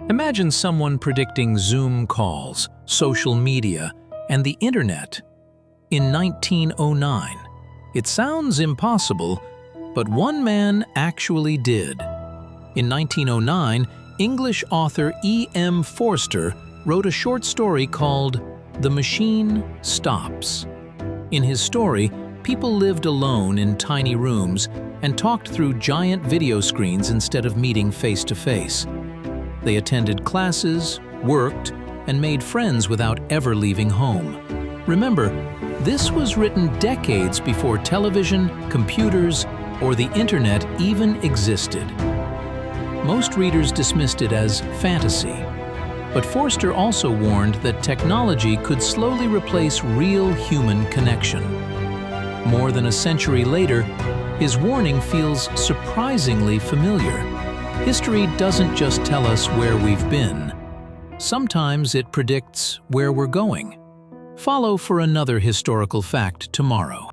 Imagine someone predicting Zoom calls, social media, and the internet in 1909. It sounds impossible, but one man actually did. In 1909, English author EM Forster wrote a short story called "The Machine Stops." In his story, people lived alone in tiny rooms and talked through giant video screens instead of meeting face-to-face. They attended classes, worked, and made friends without ever leaving home. Remember, this was written decades before television, computers, or the internet even existed. Most readers dismissed it as fantasy, but Forster also warned that technology could slowly replace real human connection. More than a century later, his warning feels surprisingly familiar. History doesn't just tell us where we've been. Sometimes it predicts where we're going. Follow for another historical fact tomorrow.